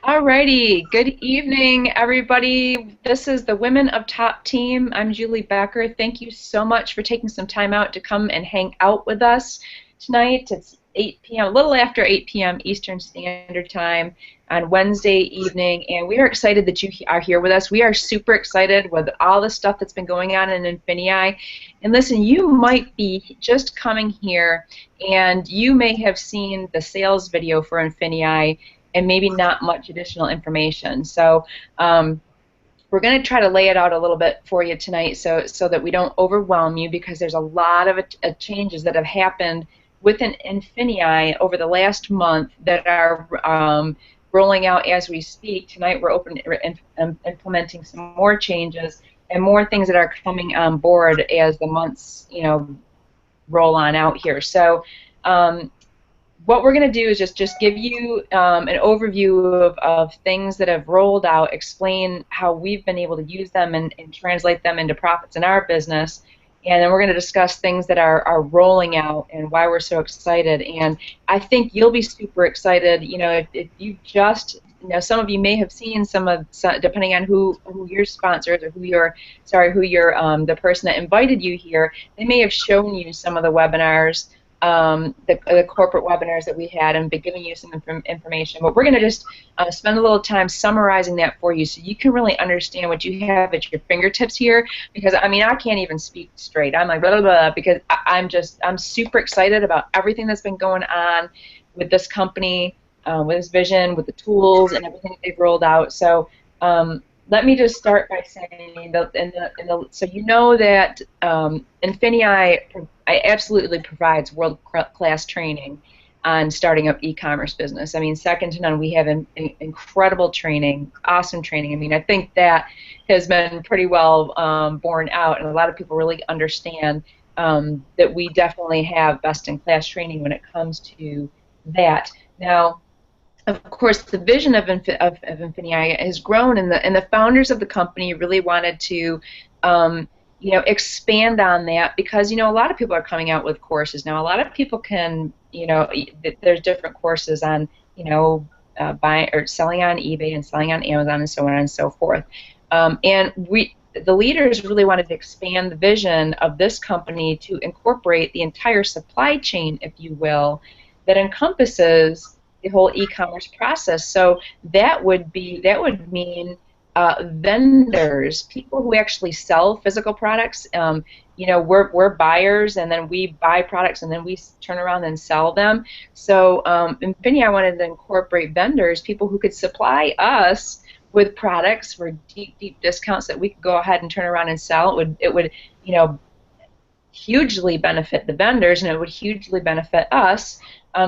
Alrighty, good evening, everybody. This is the Women of Top team. I'm Julie Becker. Thank you so much for taking some time out to come and hang out with us tonight. It's 8 p.m., a little after 8 p.m. Eastern Standard Time on Wednesday evening, and we are excited that you are here with us. We are super excited with all the stuff that's been going on in INFINii. And listen, you might be just coming here, and you may have seen the sales video for INFINii and maybe not much additional information. So we're going to try to lay it out a little bit for you tonight so that we don't overwhelm you, because there's a lot of changes that have happened within INFINii over the last month that are rolling out as we speak. Tonight we're implementing some more changes and more things that are coming on board as the months roll on out here. So what we're going to do is just give you an overview of things that have rolled out, explain how we've been able to use them and translate them into profits in our business, and then we're going to discuss things that are rolling out and why we're so excited. And I think you'll be super excited. If you just, some of you may have seen depending on who your sponsors or who your the person that invited you here, they may have shown you some of the webinars, the corporate webinars that we had, and been giving you some information. But we're going to just spend a little time summarizing that for you so you can really understand what you have at your fingertips here, because I mean, I can't even speak straight. I'm like blah, blah, blah, because I'm super excited about everything that's been going on with this company, with this vision, with the tools and everything that they've rolled out. So let me just start by saying so you know that INFINii absolutely provides world-class training on starting up e-commerce business. I mean, second to none. We have incredible training, awesome training. I mean, I think that has been pretty well borne out, and a lot of people really understand that we definitely have best-in-class training when it comes to that. Now, of course, the vision of INFINii has grown, and the founders of the company really wanted to, expand on that, because a lot of people are coming out with courses now. A lot of people can, there's different courses on, buying or selling on eBay and selling on Amazon and so on and so forth. And the leaders really wanted to expand the vision of this company to incorporate the entire supply chain, if you will, that encompasses the whole e-commerce process. So that would mean vendors, people who actually sell physical products. We're buyers, and then we buy products, and then we turn around and sell them. So INFINii wanted to incorporate vendors, people who could supply us with products for deep discounts that we could go ahead and turn around and sell. It would hugely benefit the vendors, and it would hugely benefit us.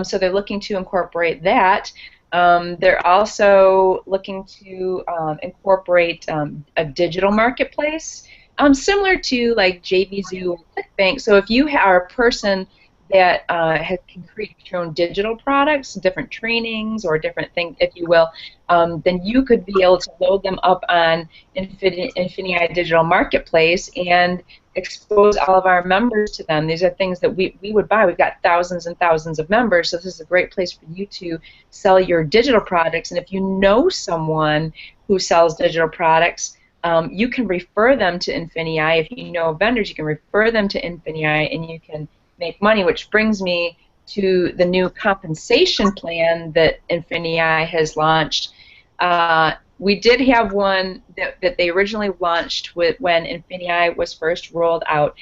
So they're looking to incorporate that. They're also looking to incorporate a digital marketplace, similar to like JVZoo or ClickBank. So if you are a person that can create your own digital products, different trainings or different things, if you will, then you could be able to load them up on INFINii Digital Marketplace and expose all of our members to them. These are things that we would buy. We've got thousands and thousands of members, so this is a great place for you to sell your digital products. And if you know someone who sells digital products, you can refer them to INFINii. If you know vendors, you can refer them to INFINii, and you can make money, which brings me to the new compensation plan that INFINii has launched. We did have one that they originally launched when INFINii was first rolled out.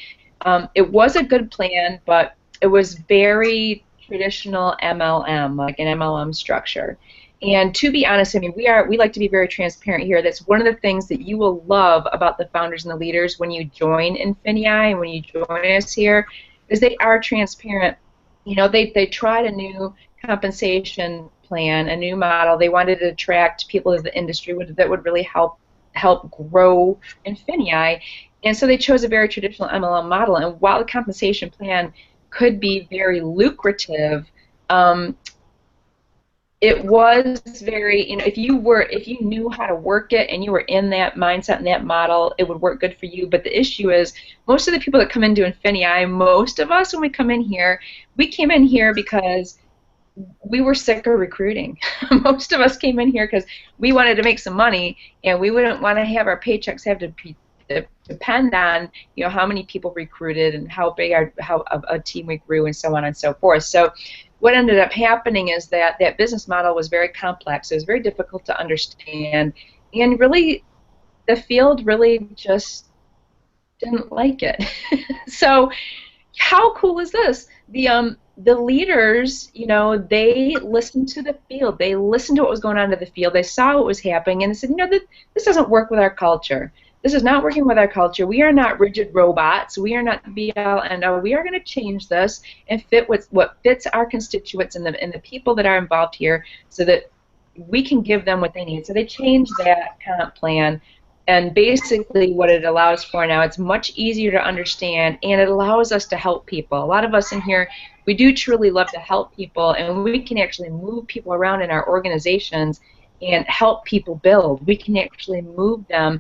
It was a good plan, but it was very traditional MLM, like an MLM structure. And to be honest, I mean, we like to be very transparent here. That's one of the things that you will love about the founders and the leaders when you join INFINii and when you join us here, is they are transparent. They tried a new compensation plan, a new model. They wanted to attract people to the industry that would really help grow INFINii, and so they chose a very traditional MLM model. And while the compensation plan could be very lucrative, it was very, if you knew how to work it and you were in that mindset and that model, it would work good for you. But the issue is, most of the people that come into INFINii, most of us when we come in here, we came in here because we were sick of recruiting. Most of us came in here because we wanted to make some money, and we wouldn't want to have our paychecks have to depend on, you know, how many people recruited and how big how a team we grew and so on and so forth. So what ended up happening is that that business model was very complex. It was very difficult to understand, and really the field really just didn't like it. So how cool is this? The leaders, you know, they listened to the field. They listened to what was going on in the field. They saw what was happening, and they said, you know, this doesn't work with our culture. This is not working with our culture. We are not rigid robots. We are not the be-all, end-all. We are going to change this and fit what fits our constituents and the people that are involved here, so that we can give them what they need. So they changed that comp plan. And basically what it allows for now, it's much easier to understand, and it allows us to help people. A lot of us in here, we do truly love to help people, and we can actually move people around in our organizations and help people build. We can actually move them,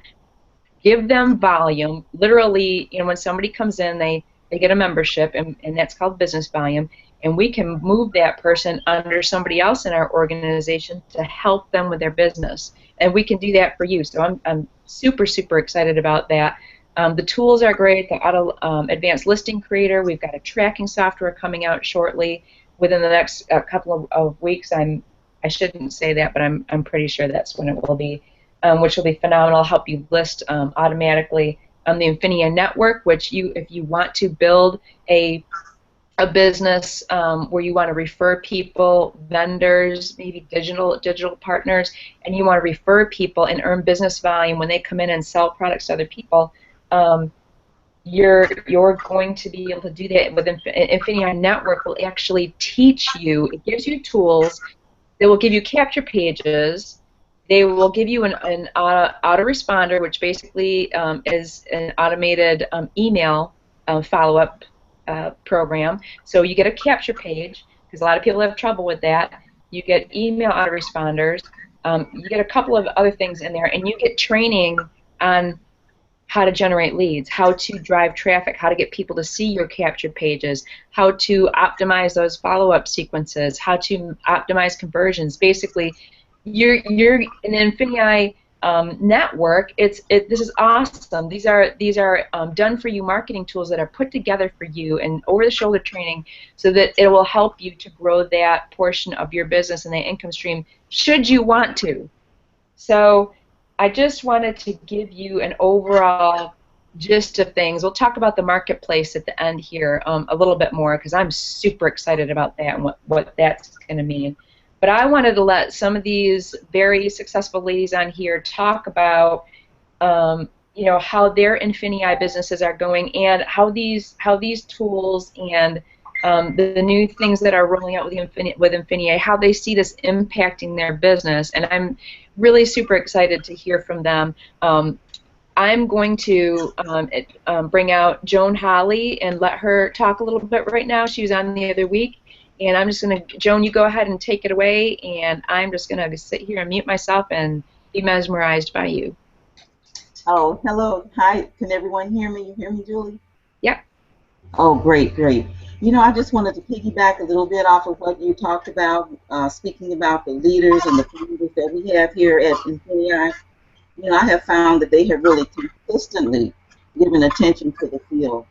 give them volume. Literally, you know, when somebody comes in, they get a membership, and that's called business volume, and we can move that person under somebody else in our organization to help them with their business. And we can do that for you. So I'm super, super excited about that. The tools are great. The Auto Advanced Listing Creator. We've got a tracking software coming out shortly within the next couple of weeks. I shouldn't say that, but I'm pretty sure that's when it will be, which will be phenomenal. Help you list automatically on the INFINii network, which if you want to build a business where you want to refer people, vendors, maybe digital partners, and you want to refer people and earn business volume when they come in and sell products to other people, you're going to be able to do that with INFINii Network. Will actually teach you. It gives you tools. They will give you capture pages. They will give you an autoresponder, which basically is an automated email follow-up program. So you get a capture page, because a lot of people have trouble with that. You get email autoresponders. You get a couple of other things in there, and you get training on how to generate leads, how to drive traffic, how to get people to see your captured pages, how to optimize those follow-up sequences, how to optimize conversions. Basically, you're an INFINii network. This is awesome. These are done for you marketing tools that are put together for you and over-the-shoulder training, so that it will help you to grow that portion of your business and the income stream, should you want to. So I just wanted to give you an overall gist of things. We'll talk about the marketplace at the end here a little bit more, because I'm super excited about that and what that's going to mean. But I wanted to let some of these very successful ladies on here talk about, you know, how their INFINii businesses are going, and how these tools and the new things that are rolling out with INFINii, how they see this impacting their business. And I'm really super excited to hear from them. I'm going to bring out Joan Holly and let her talk a little bit right now. She was on the other week. And I'm just going to, Joan, you go ahead and take it away, and I'm just going to sit here and mute myself and be mesmerized by you. Oh, hello. Hi. Can everyone hear me? You hear me, Julie? Yep. Oh, great, great. You know, I just wanted to piggyback a little bit off of what you talked about, speaking about the leaders and the founders that we have here at INFINii. You know, I have found that they have really consistently given attention to the field.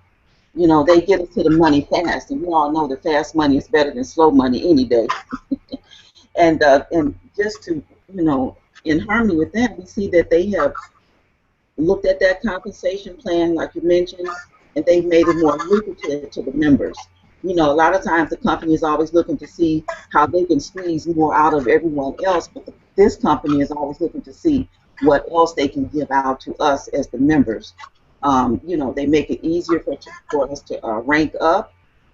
You know, they get us to the money fast, and we all know that fast money is better than slow money any day. And just to, you know, in harmony with that, we see that they have looked at that compensation plan, like you mentioned, and they've made it more lucrative to the members. You know, a lot of times the company is always looking to see how they can squeeze more out of everyone else, but this company is always looking to see what else they can give out to us as the members. You know, they make it easier for us to rank up,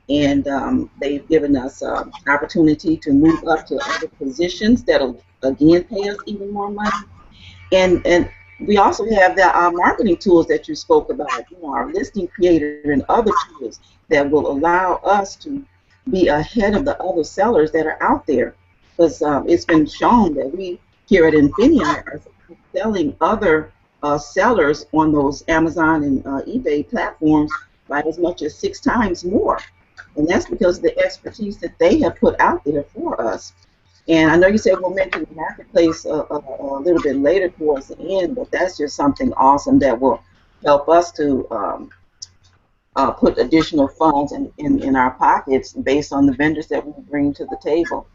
and they've given us opportunity to move up to other positions that'll again pay us even more money. And we also have the marketing tools that you spoke about, you know, our listing creator and other tools that will allow us to be ahead of the other sellers that are out there. Because it's been shown that we here at INFINii are selling other sellers on those Amazon and eBay platforms by as much as 6 times more. And that's because of the expertise that they have put out there for us. And I know you said we'll mention the marketplace a little bit later towards the end, but that's just something awesome that will help us to put additional funds in our pockets based on the vendors that we bring to the table.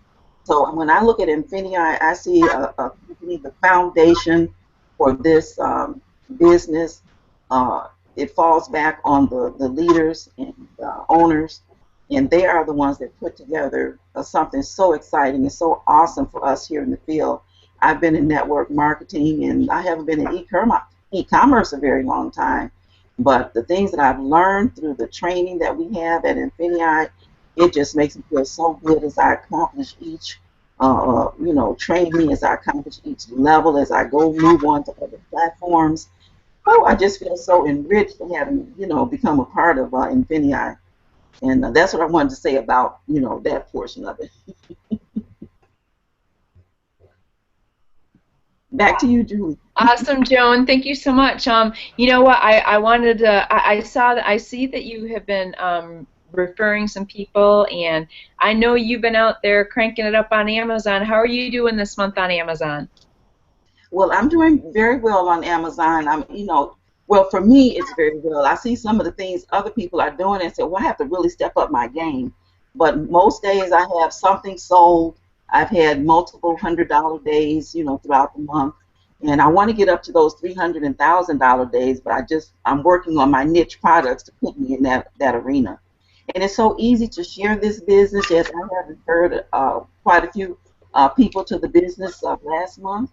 So when I look at INFINii, I see a company, the foundation for this business. Uh, it falls back on the leaders and owners, and they are the ones that put together something so exciting and so awesome for us here in the field. I've been in network marketing, and I haven't been in e-commerce a very long time. But the things that I've learned through the training that we have at INFINii, it just makes me feel so good as I accomplish each, training, as I accomplish each level, as I go move on to other platforms. Oh, I just feel so enriched to having, become a part of INFINii. And that's what I wanted to say about, that portion of it. Back to you, Julie. Awesome, Joan. Thank you so much. You know what? I wanted to. I see that you have been referring some people, and I know you've been out there cranking it up on Amazon. How are you doing this month on Amazon? Well, I'm doing very well on Amazon. Well, for me, it's very well. I see some of the things other people are doing and say, well, I have to really step up my game. But most days I have something sold. I've had multiple $100 days, throughout the month. And I want to get up to those $300 and $1,000 days, but I'm working on my niche products to put me in that arena. And it's so easy to share this business. Yes, I have referred quite a few people to the business last month.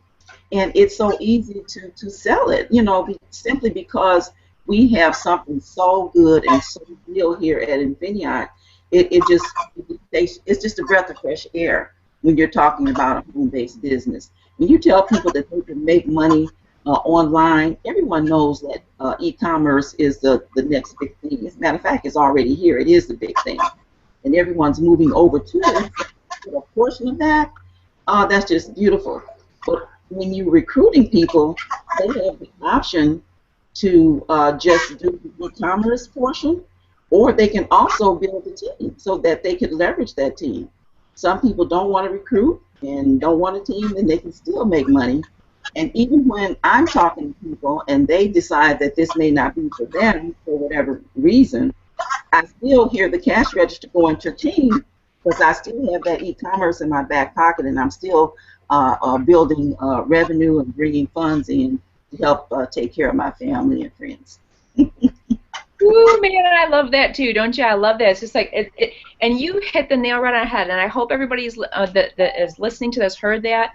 And it's so easy to sell it, simply because we have something so good and so real here at INFINii. It's just a breath of fresh air when you're talking about a home-based business. When you tell people that they can make money online, everyone knows that e-commerce is the next big thing. As a matter of fact, it's already here. It is the big thing. And everyone's moving over to it. A portion of that, that's just beautiful. But when you're recruiting people, they have the option to just do the e-commerce portion, or they can also build a team so that they could leverage that team. Some people don't want to recruit and don't want a team, and they can still make money. And even when I'm talking to people and they decide that this may not be for them for whatever reason, I still hear the cash register going to team because I still have that e-commerce in my back pocket, and I'm still building revenue and bringing funds in to help take care of my family and friends. Ooh, man, I love that too, don't you? I love that. It's just like and you hit the nail right on the head. And I hope everybody that is listening to this heard that.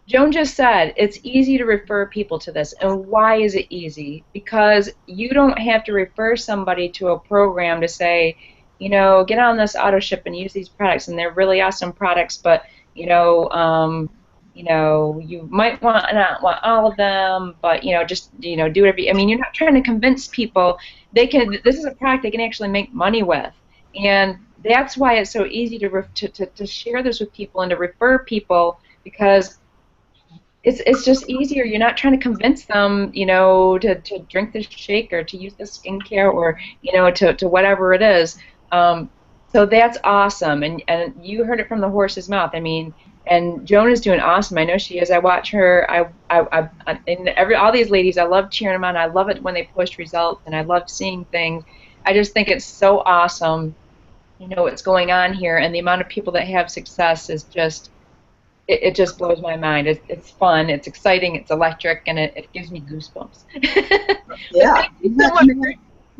Joan just said it's easy to refer people to this. And why is it easy? Because you don't have to refer somebody to a program to say, get on this auto ship and use these products, and they're really awesome products, but you might not want all of them, but just do whatever. I mean, you're not trying to convince people. This is a product they can actually make money with, and that's why it's so easy to share this with people and to refer people, because it's just easier. You're not trying to convince them, to drink this shake or to use this skincare or, to whatever it is. So that's awesome, and you heard it from the horse's mouth. I mean, and Joan is doing awesome. I know she is. I watch her. And all these ladies, I love cheering them on. I love it when they post results, and I love seeing things. I just think it's so awesome, what's going on here, and the amount of people that have success is just. It just blows my mind. It's fun, it's exciting, it's electric, and it gives me goosebumps. Yeah.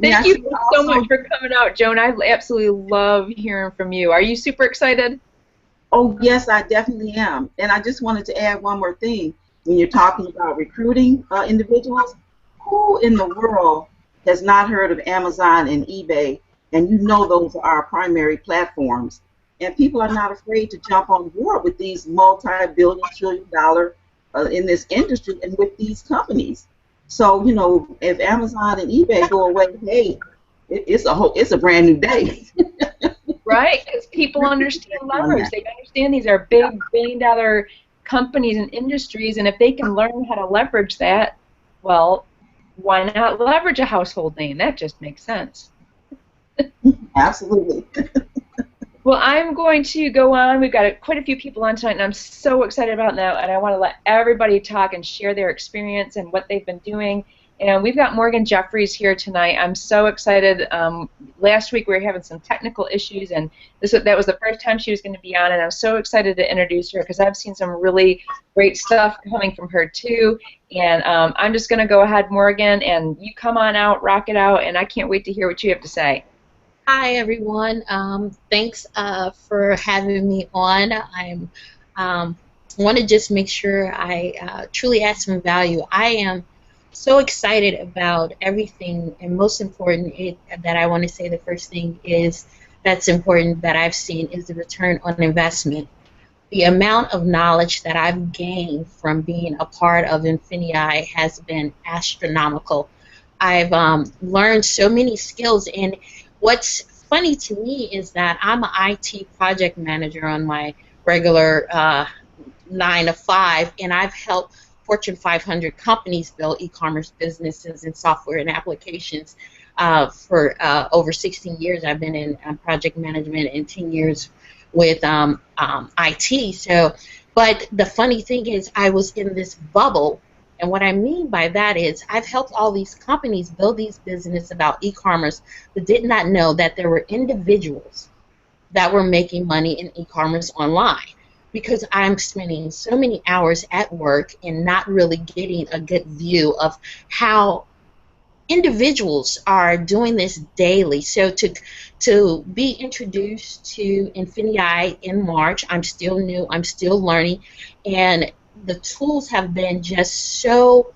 Thank you so much for coming out, Joan. I absolutely love hearing from you. Are you super excited? Oh, yes, I definitely am. And I just wanted to add one more thing. When you're talking about recruiting individuals, who in the world has not heard of Amazon and eBay? And those are our primary platforms. And people are not afraid to jump on board with these multi-billion, trillion-dollar in this industry and with these companies. So, if Amazon and eBay go away, hey, it's a brand new day. Right, because people understand leverage. They understand these are big billion-dollar companies and industries, and if they can learn how to leverage that, well, why not leverage a household name? That just makes sense. Absolutely. Well, I'm going to go on. We've got quite a few people on tonight, and I'm so excited about that. And I want to let everybody talk and share their experience and what they've been doing. And we've got Morgan Jeffries here tonight. I'm so excited. Last week we were having some technical issues, and that was the first time she was going to be on. And I'm so excited to introduce her because I've seen some really great stuff coming from her too. And I'm just going to go ahead, Morgan, and you come on out, rock it out, and I can't wait to hear what you have to say. Hi everyone. Thanks for having me on. I'm want to just make sure I truly add some value. I am so excited about everything, and most important, that I want to say the first thing is that's important that I've seen is the return on investment. The amount of knowledge that I've gained from being a part of INFINii has been astronomical. I've learned so many skills, and what's funny to me is that I'm an IT project manager on my regular 9 to 5, and I've helped Fortune 500 companies build e-commerce businesses and software and applications for over 16 years. I've been in project management and 10 years with IT. So, but the funny thing is, I was in this bubble, and what I mean by that is, I've helped all these companies build these businesses about e-commerce, but did not know that there were individuals that were making money in e-commerce online. Because I'm spending so many hours at work and not really getting a good view of how individuals are doing this daily. So to be introduced to INFINii in March, I'm still new, I'm still learning, and the tools have been just so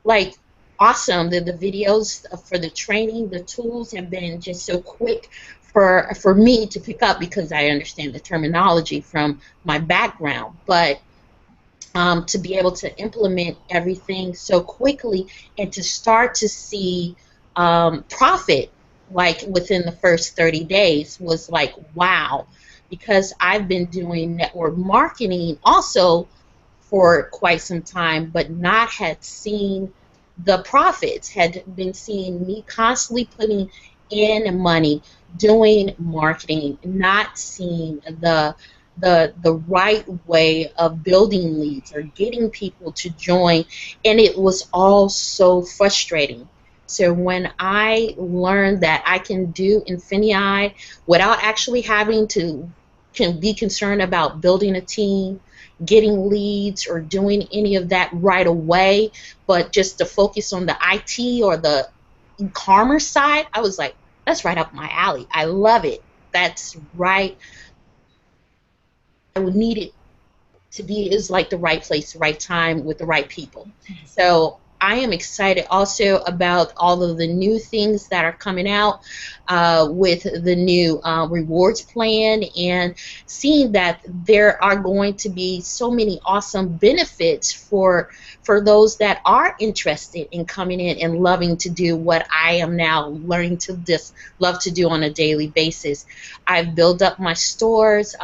like awesome. The videos for the training, the tools have been just so quick for me to pick up because I understand the terminology from my background. But to be able to implement everything so quickly and to start to see profit like within the first 30 days was like wow, because I've been doing network marketing also for quite some time, but not had seen the profits, had been seeing me constantly putting in money, doing marketing, not seeing the right way of building leads or getting people to join, and it was all so frustrating. So when I learned that I can do INFINii without actually having to can be concerned about building a team, getting leads, or doing any of that right away, but just to focus on the IT or the e-commerce side, I was like, that's right up my alley. I love it. That's right. I would need it to be is like the right place, the right time with the right people. So I am excited also about all of the new things that are coming out with the new rewards plan, and seeing that there are going to be so many awesome benefits for those that are interested in coming in and loving to do what I am now learning to just love to do on a daily basis. I've built up my stores.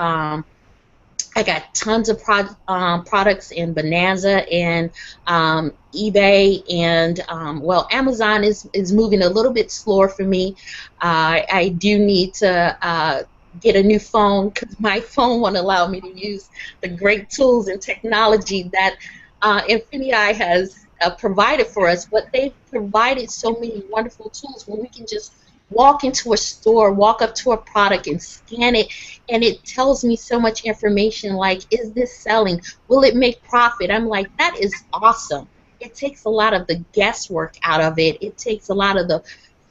I got tons of products in Bonanza and eBay, and well, Amazon is moving a little bit slower for me. I do need to get a new phone because my phone won't allow me to use the great tools and technology that INFINii has provided for us. But they've provided so many wonderful tools where we can just walk into a store, walk up to a product and scan it, and it tells me so much information like, is this selling? Will it make profit? I'm like, that is awesome. It takes a lot of the guesswork out of it. It takes a lot of the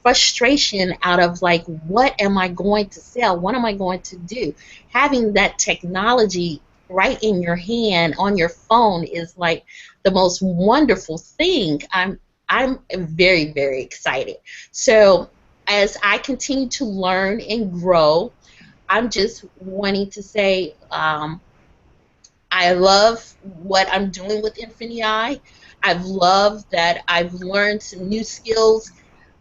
frustration out of like, what am I going to sell? What am I going to do? Having that technology right in your hand on your phone is like the most wonderful thing. I'm very, very excited. So as I continue to learn and grow, I'm just wanting to say I love what I'm doing with INFINii. I've loved that I've learned some new skills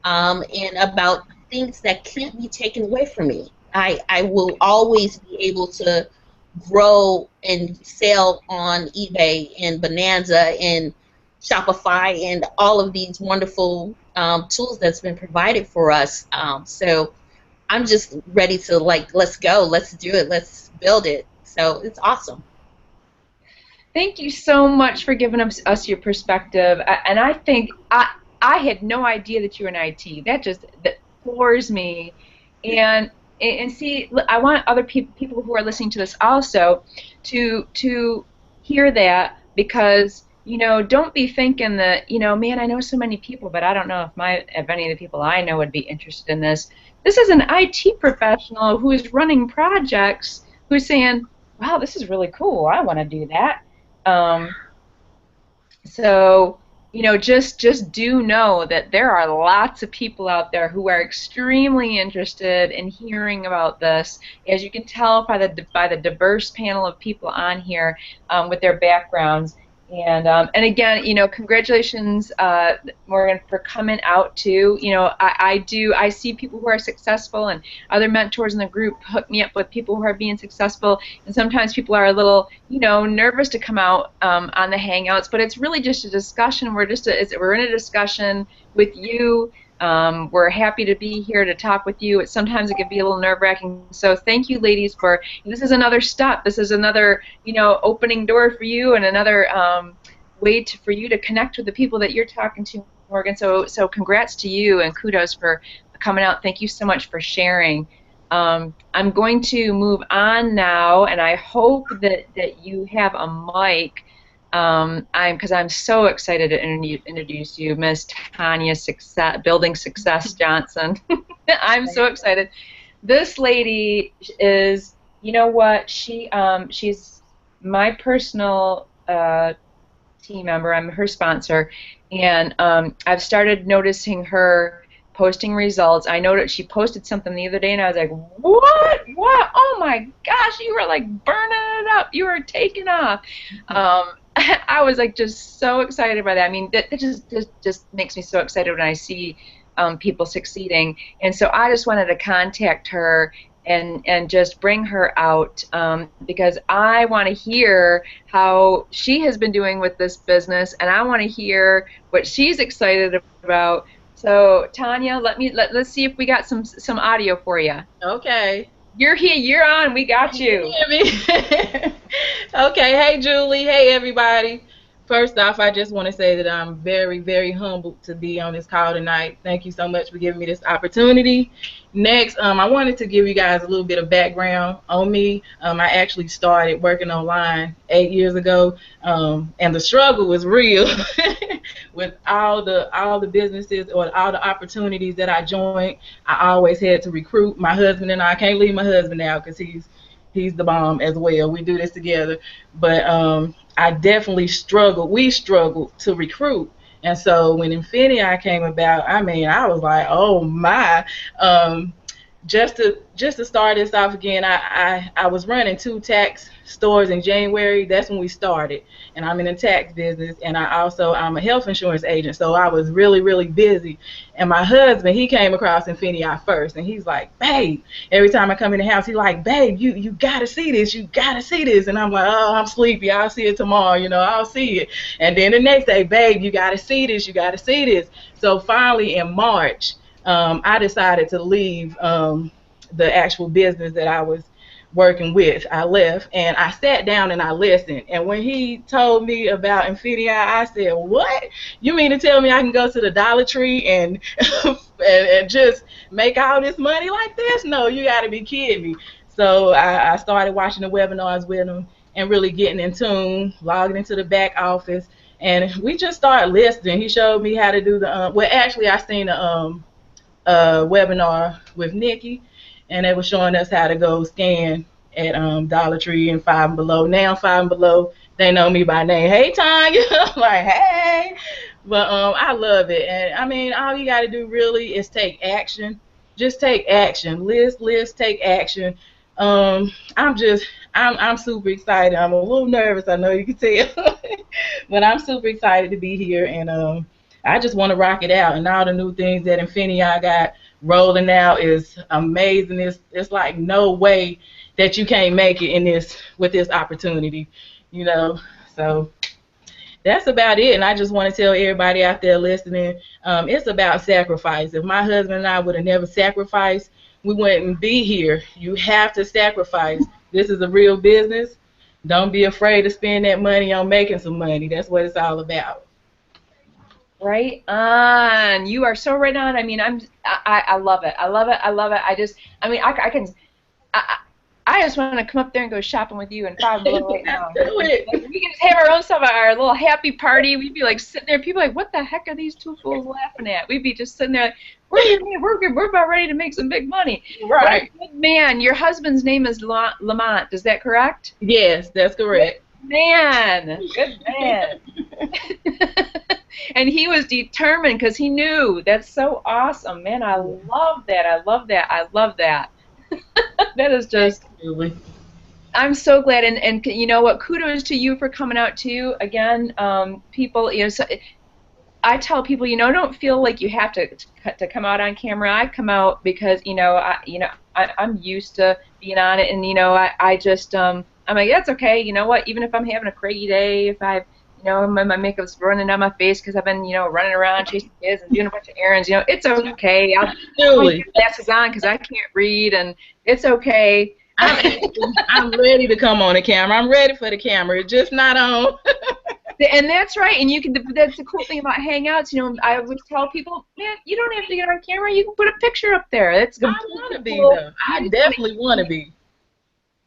and about things that can't be taken away from me. I will always be able to grow and sell on eBay and Bonanza and Shopify and all of these wonderful tools that's been provided for us. So I'm just ready to, like, let's go, let's do it, let's build it. So it's awesome. Thank you so much for giving us your perspective. And I think I had no idea that you were in IT. That floors me. And see, I want other people who are listening to this also to hear that, because don't be thinking that, man, I know so many people, but I don't know if any of the people I know would be interested in this. This is an IT professional who is running projects, who's saying, wow, this is really cool. I want to do that. Um, so, just do know that there are lots of people out there who are extremely interested in hearing about this. As you can tell by the diverse panel of people on here, with their backgrounds. And again, congratulations, Morgan, for coming out too. I see people who are successful, and other mentors in the group hook me up with people who are being successful. And sometimes people are a little, nervous to come out on the Hangouts, but it's really just a discussion. We're in a discussion with you. We're happy to be here to talk with you. Sometimes it can be a little nerve-wracking. So thank you, ladies, this is another step. This is another, opening door for you, and another way for you to connect with the people that you're talking to, Morgan. So congrats to you, and kudos for coming out. Thank you so much for sharing. I'm going to move on now, and I hope that you have a mic. Because I'm so excited to introduce you, Miss Tanya Building Success Johnson. I'm so excited. This lady is, what? She's my personal team member. I'm her sponsor, and I've started noticing her posting results. I noticed she posted something the other day, and I was like, what? Oh my gosh, you were like burning it up. You were taking off. I was like just so excited by that. I mean, that just makes me so excited when I see people succeeding. And so I just wanted to contact her and just bring her out, because I want to hear how she has been doing with this business, and I want to hear what she's excited about. So Tanya, let's see if we got some audio for you. Okay. You're here. You're on. We got you. Can you hear me? Okay. Hey, Julie. Hey, everybody. First off, I just want to say that I'm very, very humbled to be on this call tonight. Thank you so much for giving me this opportunity. Next, I wanted to give you guys a little bit of background on me. I actually started working online 8 years ago, and the struggle was real with all the businesses or all the opportunities that I joined. I always had to recruit. My husband and I can't leave my husband out because he's the bomb as well. We do this together, but I definitely struggled. We struggled to recruit. And so when INFINii came about, I mean, I was like, oh my. Just to start this off again, I was running 2 tax stores in January. That's when we started, and I'm in the tax business, and I'm a health insurance agent, so I was really, really busy. And my husband, he came across INFINii first, and he's like, babe, every time I come in the house, he's like, babe, you gotta see this, you gotta see this. And I'm like, oh, I'm sleepy, I'll see it tomorrow, I'll see it. And then the next day, babe, you gotta see this, you gotta see this. So finally in March, I decided to leave the actual business that I was working with. I left, and I sat down and I listened. And when he told me about INFINii, I said, what? You mean to tell me I can go to the Dollar Tree and and just make all this money like this? No, you got to be kidding me. So I started watching the webinars with him and really getting in tune, logging into the back office, and we just started listening. He showed me how to do the well, actually, I seen a webinar with Nikki, and they were showing us how to go scan at Dollar Tree and Five and Below. Now Five and Below, they know me by name. Hey, Tanya. I'm like, hey. But I love it. And I mean, all you got to do really is take action. Just take action. List, take action. I'm super excited. I'm a little nervous, I know you can tell. But I'm super excited to be here, and I just want to rock it out. And all the new things that INFINii got rolling out is amazing. It's like no way that you can't make it with this opportunity, So that's about it. And I just want to tell everybody out there listening, it's about sacrifice. If my husband and I would have never sacrificed, we wouldn't be here. You have to sacrifice. This is a real business. Don't be afraid to spend that money on making some money. That's what it's all about. Right on. You are so right on. I mean, I love it. I love it. I love it. I mean, I can, I, I just want to come up there and go shopping with you and five below right Let's now. do it. Like, we can just have our own stuff, our little happy party. We'd be like sitting there, people are like, what the heck are these two fools laughing at? We'd be just sitting there like, we're about ready to make some big money. Right. What a good man. Your husband's name is Lamont, is that correct? Yes, that's correct. Man, good man. And he was determined because he knew. That's so awesome, man. I love that. I love that. I love that. That is just. Absolutely. I'm so glad, and you know what? Kudos to you for coming out too. Again, people, you know, so, I tell people, you know, don't feel like you have to come out on camera. I come out because, you know, I'm used to being on it, and you know, I just I'm like, that's okay. You know what? Even if I'm having a crazy day, if I've, you know, my makeup's running down my face because I've been, you know, running around chasing kids and doing a bunch of errands, you know, it's okay. I'll Julie, put glasses on because I can't read, and it's okay. I'm ready to come on the camera. I'm ready for the camera. It's just not on. And that's right, and you can. That's the cool thing about Hangouts. You know, I would tell people, man, you don't have to get on camera. You can put a picture up there. It's I want to be though. I definitely want to be.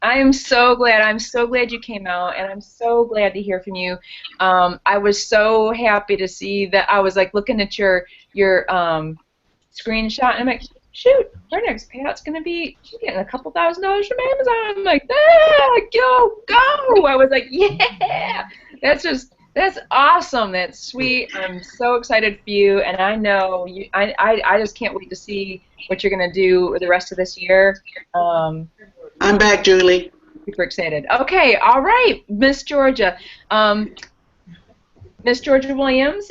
I am so glad. I'm so glad you came out, and I'm so glad to hear from you. I was so happy to see that. I was like looking at your screenshot, and I'm like, shoot, her next payout's gonna be, she's getting a couple $1,000s from Amazon. I'm like, go! I was like, yeah, that's awesome. That's sweet. I'm so excited for you, and I know you. I just can't wait to see what you're gonna do the rest of this year. I'm back, Julie. Super excited. Okay, all right, Miss Georgia. Miss Georgia Williams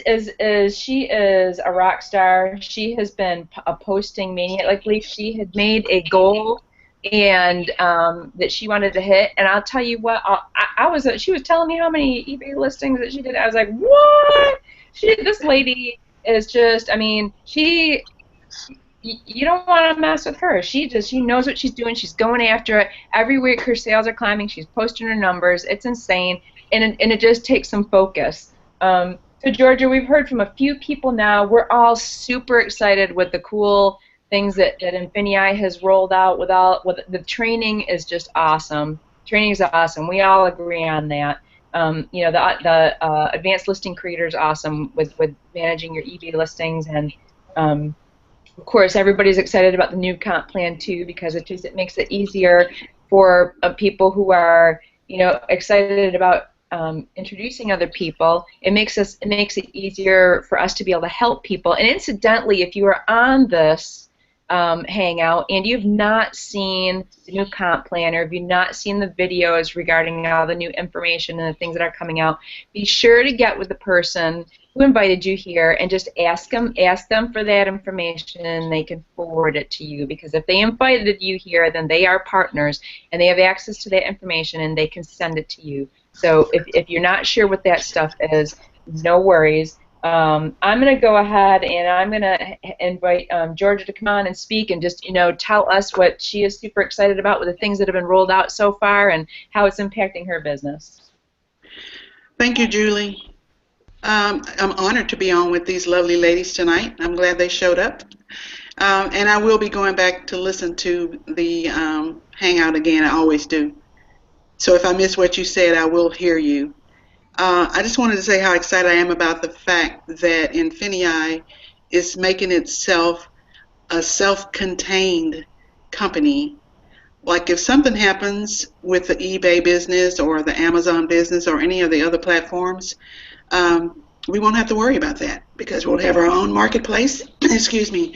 she is a rock star. She has been a posting maniacally. She had made a goal and that she wanted to hit. And I'll tell you what, she was telling me how many eBay listings that she did. I was like, what? This lady is just. I mean, you don't want to mess with her. She knows what she's doing. She's going after it. Every week her sales are climbing. She's posting her numbers. It's insane, and it just takes some focus. So Georgia, we've heard from a few people now. We're all super excited with the cool things that INFINii has rolled out. With the training is just awesome. Training is awesome. We all agree on that. You know, the advanced listing creator is awesome with managing your eBay listings, and of course everybody's excited about the new comp plan too, because it makes it easier for people who are, you know, excited about introducing other people. It makes it easier for us to be able to help people. And incidentally, if you are on this Hangout and you've not seen the new comp plan, or if you've not seen the videos regarding all the new information and the things that are coming out, be sure to get with the person who invited you here and just ask them for that information, and they can forward it to you. Because if they invited you here, then they are partners and they have access to that information and they can send it to you. So if you're not sure what that stuff is, no worries. I'm going to go ahead and I'm going to invite Georgia to come on and speak and just, you know, tell us what she is super excited about with the things that have been rolled out so far and how it's impacting her business. Thank you, Julie. I'm honored to be on with these lovely ladies tonight. I'm glad they showed up. And I will be going back to listen to the Hangout again. I always do. So if I miss what you said, I will hear you. I just wanted to say how excited I am about the fact that INFINii is making itself a self-contained company. Like if something happens with the eBay business or the Amazon business or any of the other platforms, we won't have to worry about that because we'll have our own marketplace, excuse me,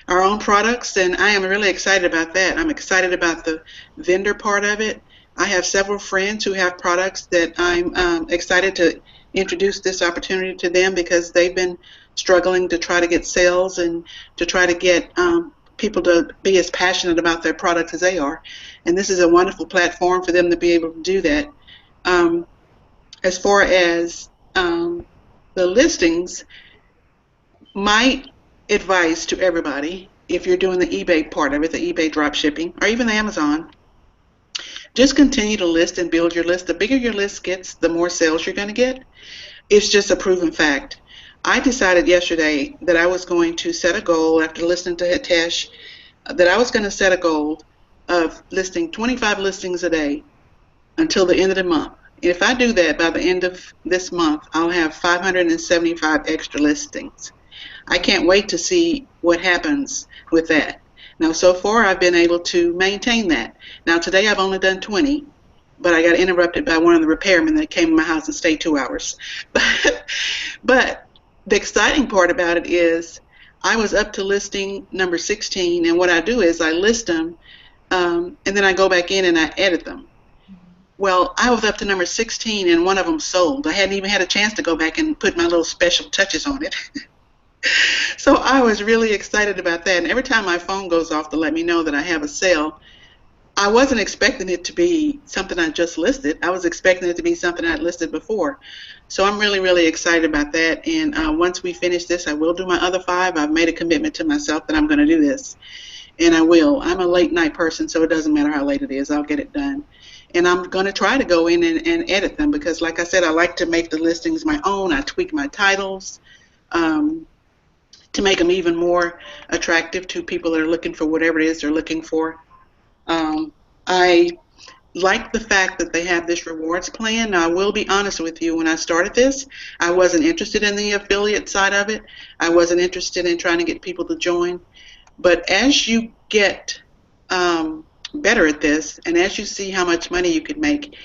our own products, and I am really excited about that. I'm excited about the vendor part of it. I have several friends who have products that I'm excited to introduce this opportunity to them because they've been struggling to try to get sales and to try to get people to be as passionate about their products as they are. And this is a wonderful platform for them to be able to do that. As far as the listings, my advice to everybody if you're doing the eBay part of it, the eBay drop shipping, or even the Amazon, just continue to list and build your list. The bigger your list gets, the more sales you're going to get. It's just a proven fact. I decided yesterday that I was going to set a goal after listening to Hitesh, that I was going to set a goal of listing 25 listings a day until the end of the month. If I do that by the end of this month, I'll have 575 extra listings. I can't wait to see what happens with that. Now, so far, I've been able to maintain that. Now, today I've only done 20, but I got interrupted by one of the repairmen that came to my house and stayed 2 hours. But the exciting part about it is I was up to listing number 16, and what I do is I list them, and then I go back in and I edit them. Well, I was up to number 16, and one of them sold. I hadn't even had a chance to go back and put my little special touches on it. So I was really excited about that, and every time my phone goes off to let me know that I have a sale, I wasn't expecting it to be something I just listed. I was expecting it to be something I'd listed before. So I'm really, really excited about that, and once we finish this, I will do my other 5. I've made a commitment to myself that I'm going to do this, and I will. I'm a late night person, so it doesn't matter how late it is. I'll get it done. And I'm going to try to go in and edit them because, like I said, I like to make the listings my own. I tweak my titles to make them even more attractive to people that are looking for whatever it is they're looking for. I like the fact that they have this rewards plan. Now, I will be honest with you, when I started this, I wasn't interested in the affiliate side of it. I wasn't interested in trying to get people to join. But as you get better at this, and as you see how much money you could make,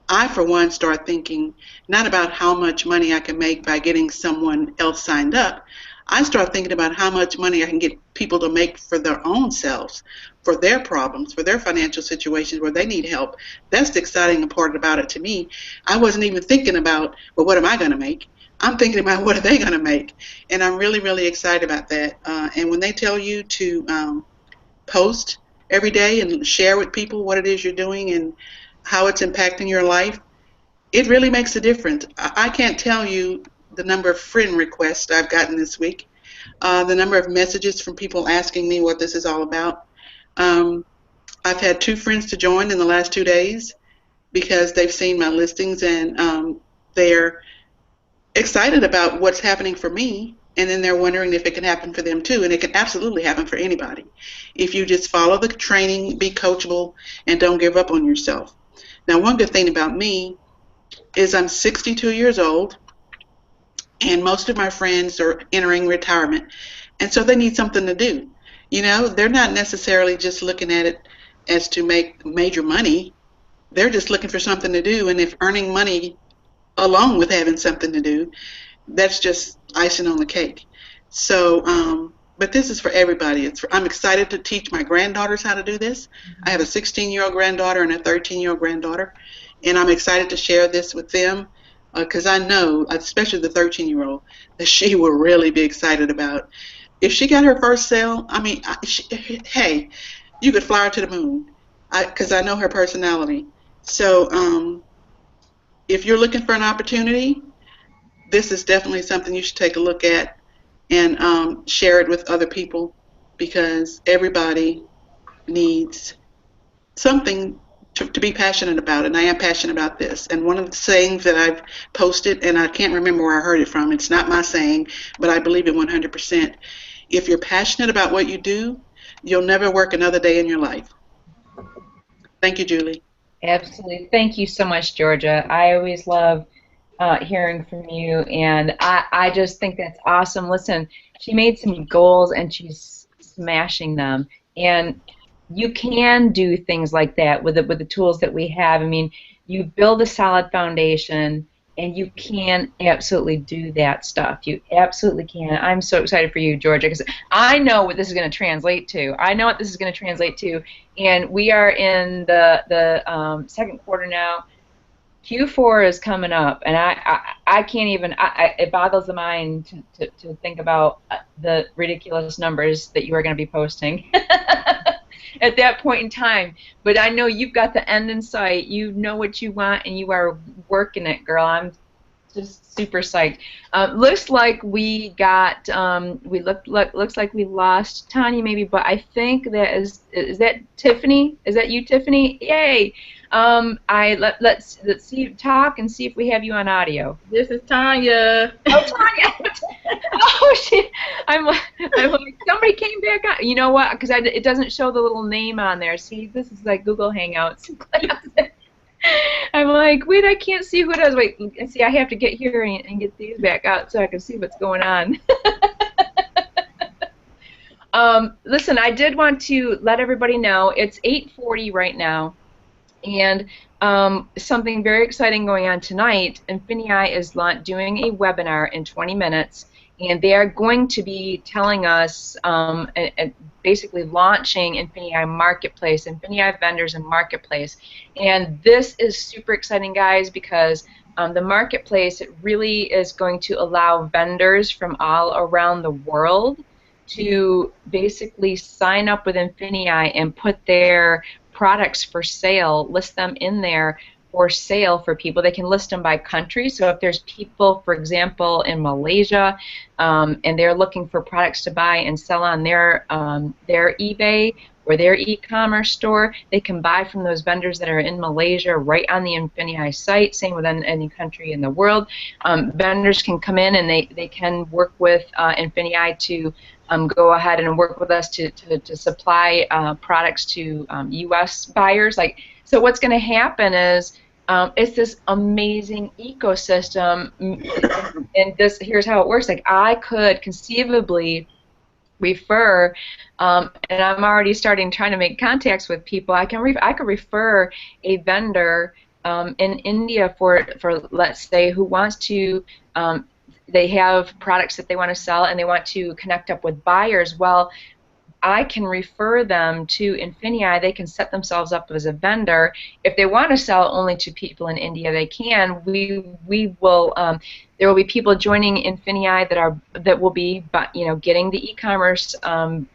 I, for one, start thinking not about how much money I can make by getting someone else signed up. I start thinking about how much money I can get people to make for their own selves, for their problems, for their financial situations where they need help. That's the exciting part about it to me. I wasn't even thinking about, well, what am I going to make? I'm thinking about what are they going to make? And I'm really, really excited about that. And when they tell you to post every day and share with people what it is you're doing and how it's impacting your life, it really makes a difference. I can't tell you the number of friend requests I've gotten this week, the number of messages from people asking me what this is all about. I've had 2 friends to join in the last 2 days because they've seen my listings and they're excited about what's happening for me, and then they're wondering if it can happen for them too, and it can absolutely happen for anybody if you just follow the training, be coachable, and don't give up on yourself. Now, one good thing about me is I'm 62 years old, and most of my friends are entering retirement, and so they need something to do. You know, they're not necessarily just looking at it as to make major money. They're just looking for something to do, and if earning money along with having something to do, that's just icing on the cake. So, but this is for everybody. I'm excited to teach my granddaughters how to do this. I have a 16-year-old granddaughter and a 13-year-old granddaughter, and I'm excited to share this with them because I know, especially the 13-year-old, that she will really be excited about. If she got her first sale, I mean, hey, you could fly her to the moon because I know her personality. So if you're looking for an opportunity, this is definitely something you should take a look at and share it with other people because everybody needs something to be passionate about, and I am passionate about this. And one of the sayings that I've posted, and I can't remember where I heard it from, it's not my saying, but I believe it 100%. If you're passionate about what you do, you'll never work another day in your life. Thank you, Julie. Absolutely. Thank you so much, Georgia. I always love hearing from you, and I just think that's awesome. Listen, she made some goals, and she's smashing them. And you can do things like that with the tools that we have. I mean, you build a solid foundation, and you can absolutely do that stuff. You absolutely can. I'm so excited for you, Georgia, because I know what this is going to translate to. I know what this is going to translate to, and we are in the second quarter now. Q4 is coming up, and I can't even. It boggles the mind to think about the ridiculous numbers that you are going to be posting at that point in time. But I know you've got the end in sight. You know what you want, and you are working it, girl. I'm just super psyched. Looks like we got looks like we lost Tanya maybe, but I think that is that Tiffany? Is that you, Tiffany? Yay! Let's see talk and see if we have you on audio. This is Tanya. Oh, Tanya! Oh shit! I'm like somebody came back on. You know what? Because it doesn't show the little name on there. See, this is like Google Hangouts. I'm like, wait, I can't see who it is. Wait, see, I have to get here and get these back out so I can see what's going on. Listen, I did want to let everybody know it's 8:40 right now, and something very exciting going on tonight. INFINii is doing a webinar in 20 minutes, and they are going to be telling us basically launching INFINii Marketplace, INFINii Vendors and Marketplace. And this is super exciting, guys, because the Marketplace, it really is going to allow vendors from all around the world to basically sign up with INFINii and put their products for sale, list them in there for sale for people. They can list them by country. So if there's people, for example, in Malaysia, and they're looking for products to buy and sell on their eBay or their e-commerce store, they can buy from those vendors that are in Malaysia right on the INFINii site. Same with any country in the world. Vendors can come in and they can work with INFINii to go ahead and work with us to supply products to U.S. buyers. So what's going to happen is it's this amazing ecosystem, and here's how it works. Like, I could conceivably refer, and I'm already trying to make contacts with people. I could refer a vendor in India for let's say, who wants to. They have products that they want to sell and they want to connect up with buyers. Well, I can refer them to INFINii. They can set themselves up as a vendor. If they want to sell only to people in India, they can. We will. There will be people joining INFINii that will be, getting the e-commerce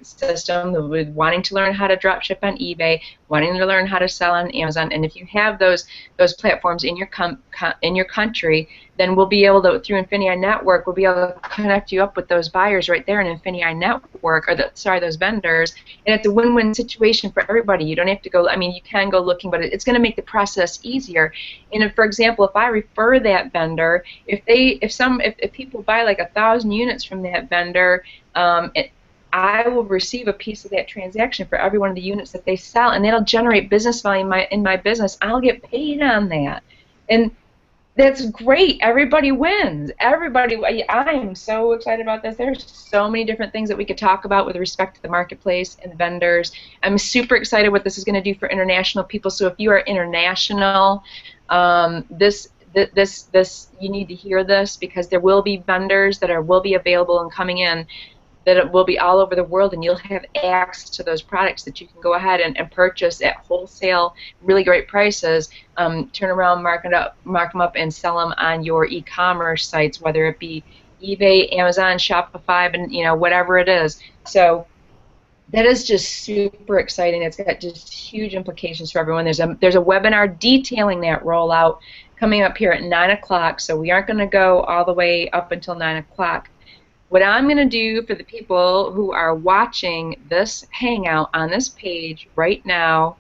system, wanting to learn how to drop ship on eBay, wanting to learn how to sell on Amazon. And if you have those platforms in your country, then we'll be able to, through INFINii Network, we'll be able to connect you up with those buyers right there in INFINii Network, or those vendors. And it's a win-win situation for everybody. You don't have to go. I mean, you can go looking, but it's going to make the process easier. And if, for example, if I refer that vendor, if people buy like 1,000 units from that vendor, I will receive a piece of that transaction for every one of the units that they sell, and that'll generate business volume in my business. I'll get paid on that, and that's great. Everybody wins. I am so excited about this. There's so many different things that we could talk about with respect to the marketplace and the vendors. I'm super excited what this is going to do for international people. So if you are international, this you need to hear this, because there will be vendors that will be available and coming in that will be all over the world, and you'll have access to those products that you can go ahead and purchase at wholesale, really great prices, turn around, mark them up, and sell them on your e-commerce sites, whether it be eBay, Amazon, Shopify, and whatever it is. So that is just super exciting. It's got just huge implications for everyone. There's a webinar detailing that rollout coming up here at 9 o'clock, so we aren't going to go all the way up until 9 o'clock. What I'm going to do for the people who are watching this Hangout on this page right now,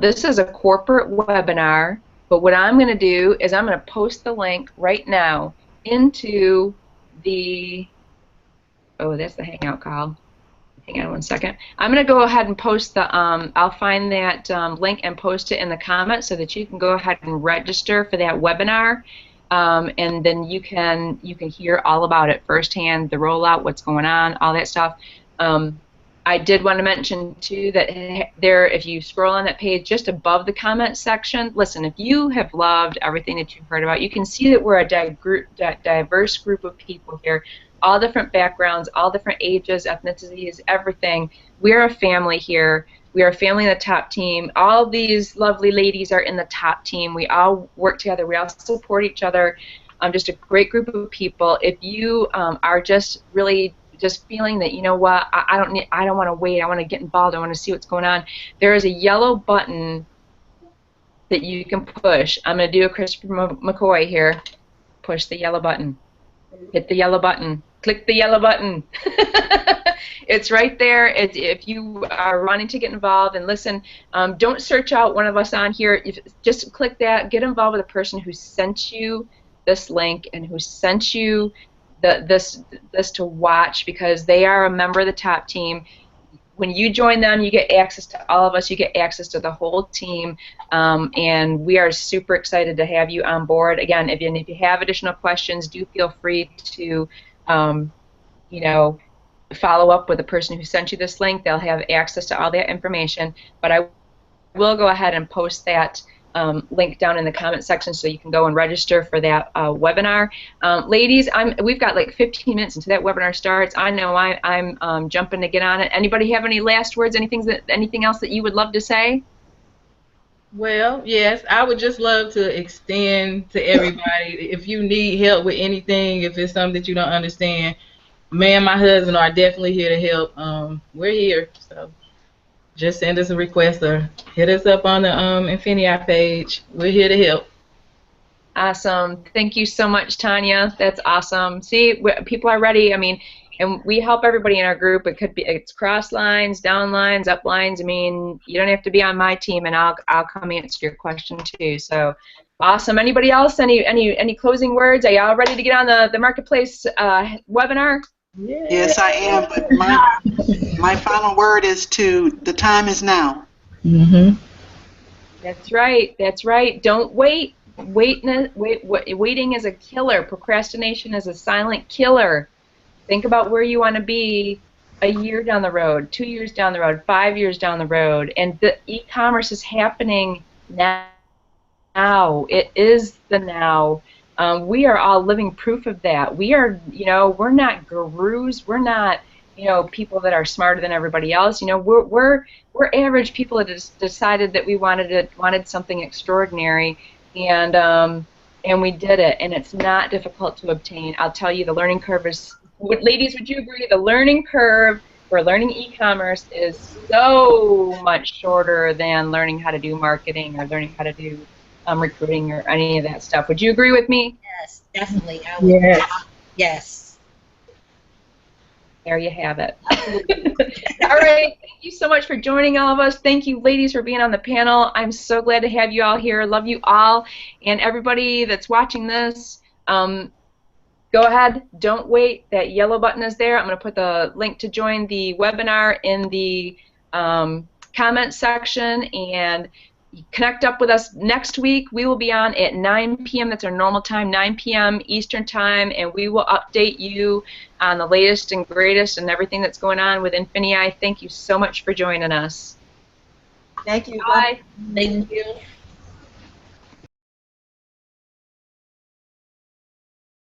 this is a corporate webinar, but what I'm going to do is I'm going to post the link right now into the, that's the Hangout call. Hang on one second. I'm going to go ahead and post the, I'll find that link and post it in the comments so that you can go ahead and register for that webinar. And then you can hear all about it firsthand, the rollout, what's going on, all that stuff. I did want to mention too that if you scroll on that page just above the comment section, listen, if you have loved everything that you've heard about, you can see that we're a diverse group of people here, all different backgrounds, all different ages, ethnicities, everything. We're a family here. We are a family in the top team. All these lovely ladies are in the top team. We all work together. We all support each other. Just a great group of people. If you are just really just feeling that, you know what, I don't want to wait. I want to get involved. I want to see what's going on. There is a yellow button that you can push. I'm going to do a Christopher McCoy here. push the yellow button. Hit the yellow button. Click the yellow button. It's right there. If you are wanting to get involved and listen, don't search out one of us on here. Just click that. Get involved with the person who sent you this link and who sent you this to watch, because they are a member of the top team. When you join them, you get access to all of us. You get access to the whole team, and we are super excited to have you on board. Again, if you have additional questions, do feel free to, you know, follow up with the person who sent you this link. They'll have access to all that information. But I will go ahead and post that link down in the comment section so you can go and register for that webinar. Ladies, we've got like 15 minutes until that webinar starts. I know I'm jumping to get on it. Anybody have any last words, anything else that you would love to say? Well, yes, I would just love to extend to everybody, if you need help with anything, if it's something that you don't understand, me and my husband are definitely here to help. We're here, so just send us a request or hit us up on the INFINii page. We're here to help. Awesome. Thank you so much, Tanya. That's awesome. See, people are ready. I mean, and we help everybody in our group. It's cross lines, down lines, up lines. I mean, you don't have to be on my team, and I'll come answer your question too. So awesome. Anybody else? Any closing words? Are y'all ready to get on the marketplace webinar? Yeah. Yes, I am. But my final word is the time is now. Mm-hmm. That's right. That's right. Don't wait. Waiting is a killer. Procrastination is a silent killer. Think about where you want to be a year down the road, 2 years down the road, 5 years down the road. And the e-commerce is happening now. It is the now. We are all living proof of that. We are, we're not gurus. We're not, people that are smarter than everybody else. We're average people that just decided that we wanted something extraordinary, and we did it. And it's not difficult to obtain. I'll tell you, the learning curve is. Ladies, would you agree? The learning curve for learning e-commerce is so much shorter than learning how to do marketing or learning how to do recruiting or any of that stuff. Would you agree with me? Yes, definitely. I would. Yes. Yes. There you have it. All right. Thank you so much for joining all of us. Thank you, ladies, for being on the panel. I'm so glad to have you all here. Love you all. And everybody that's watching this, go ahead. Don't wait. That yellow button is there. I'm going to put the link to join the webinar in the comment section, and connect up with us next week. We will be on at 9 p.m. That's our normal time, 9 p.m. Eastern time, and we will update you on the latest and greatest and everything that's going on with INFINii. Thank you so much for joining us. Thank you. Bye. Thank you.